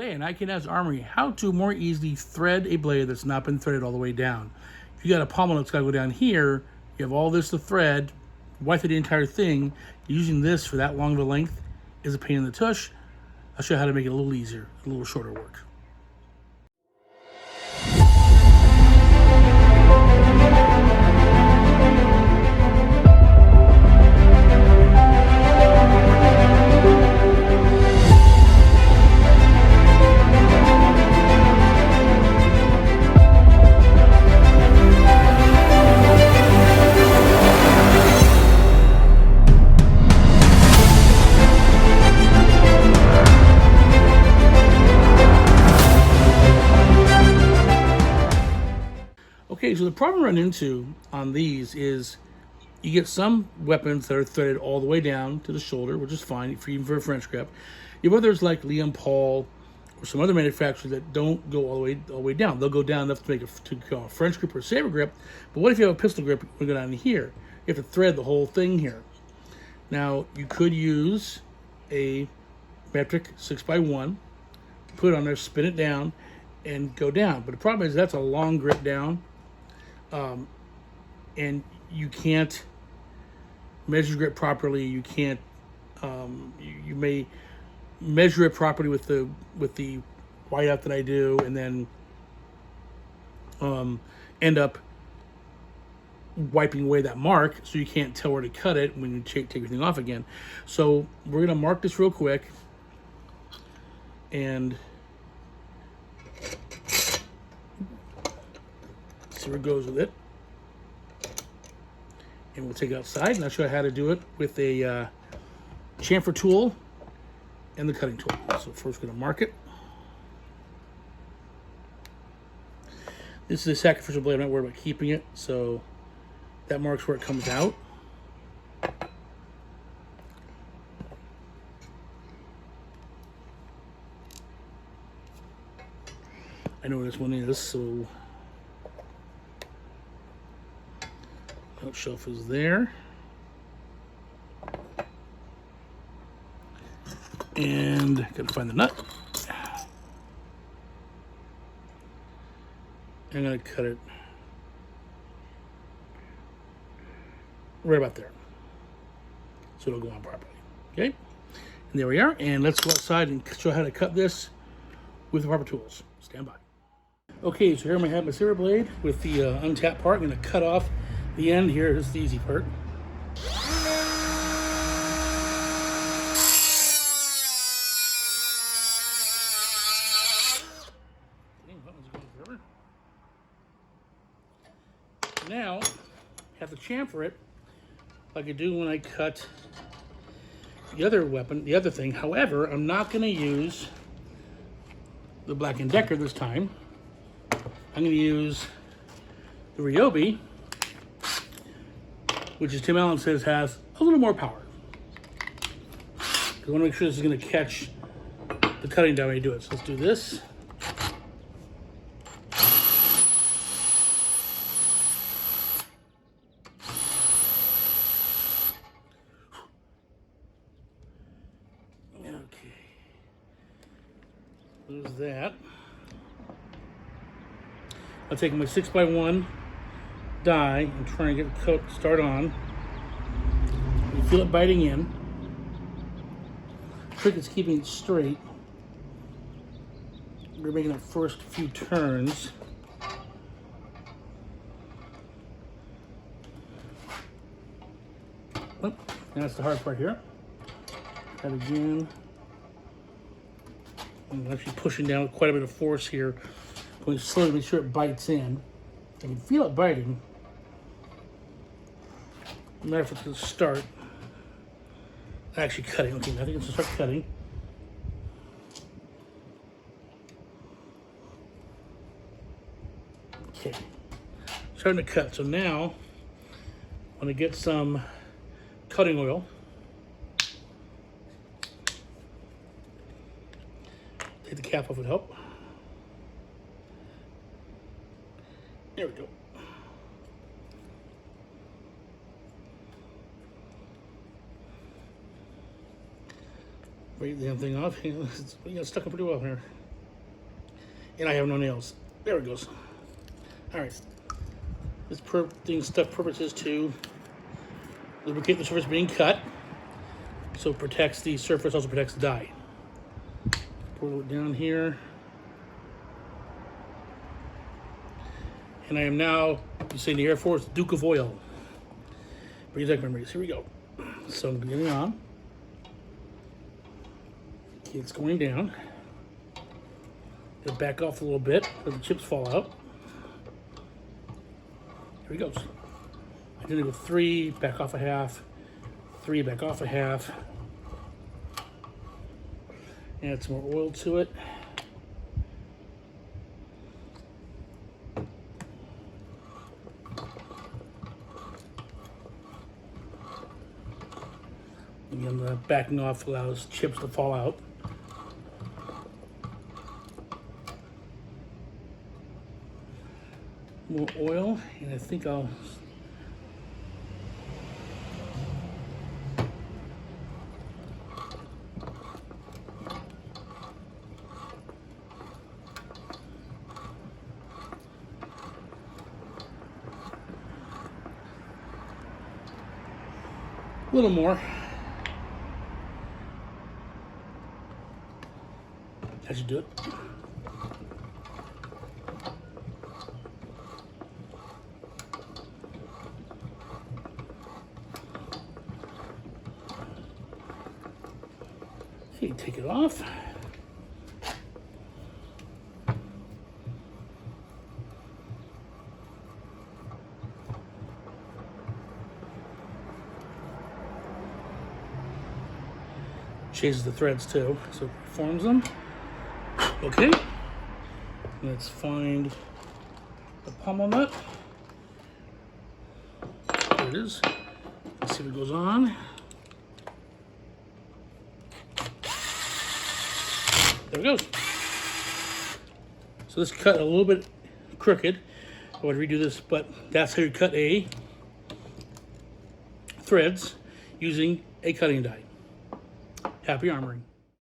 Today in Can Haz Armory, how to more easily thread a blade that's not been threaded all the way down. If you got a pommel that's got to go down here, you have all this to thread, wipe through the entire thing. Using this for that long of a length is a pain in the tush. I'll show you how to make it a little easier, a little shorter work. Okay, so the problem I run into on these is you get some weapons that are threaded all the way down to the shoulder, which is fine even for a French grip. You have others like Liam Paul or some other manufacturers that don't go all the way down. They'll go down enough to make a French grip or a saber grip. But what if you have a pistol grip? You go down here. You have to thread the whole thing here. Now you could use a metric 6x1, put it on there, spin it down, and go down. But the problem is that's a long grip down. And you can't measure grip properly. You can't. You may measure it properly with the whiteout that I do, and then end up wiping away that mark, so you can't tell where to cut it when you take everything off again. So we're gonna mark this real quick, and see where it goes with it. And we'll take it outside, and I'll show you how to do it with a chamfer tool and the cutting tool. So first, we're going to mark it. This is a sacrificial blade. I'm not worried about keeping it, so that marks where it comes out. I know where this one is, so note shelf is there. And gotta find the nut. I'm gonna cut it right about there, so it'll go on properly. Okay, and there we are. And let's go outside and show how to cut this with the proper tools. Stand by. Okay, so here I have my saber blade with the untapped part. I'm gonna cut off the end here. This is the easy part. Now, have to chamfer it like I do when I cut the other weapon, the other thing. However, I'm not going to use the Black & Decker this time. I'm going to use the Ryobi, which, as Tim Allen says, has a little more power. I want to make sure this is going to catch the cutting down when I do it. So let's do this. Okay. There's that. I'll take my 6x1 die and try and get the coat start on. You feel it biting in. The trick is keeping it straight. We're making the first few turns. Oh, that's the hard part here. Try it again. I'm actually pushing down with quite a bit of force here. Going slowly to make sure it bites in. I can feel it biting. No matter if it's going to start actually cutting. Okay, I think it's going to start cutting. Okay, starting to cut. So now I'm going to get some cutting oil. Take the cap off would help. There we go. Break the damn thing off. We got stuck up pretty well here. and I have no nails. There it goes. All right. This thing stuff purpose is to lubricate the surface being cut, so it protects the surface, also protects the die. Pour it down here. And I am now using the Air Force Duke of Oil. Breathe memories. Here we go. So I'm getting on. It's going down. It'll back off a little bit, let the chips fall out. Here he goes. I'm gonna go 3, back off a half, 3, back off a half. Add some more oil to it. Again, the backing off allows chips to fall out. More oil, and I think I'll a little more. That should do it. Okay, take it off. Chases the threads too, so it forms them. Okay, let's find the pommel nut. There it is. Let's see if it goes on. There it goes. So this cut a little bit crooked. I would redo this, but that's how you cut a threads using a cutting die. Happy armoring.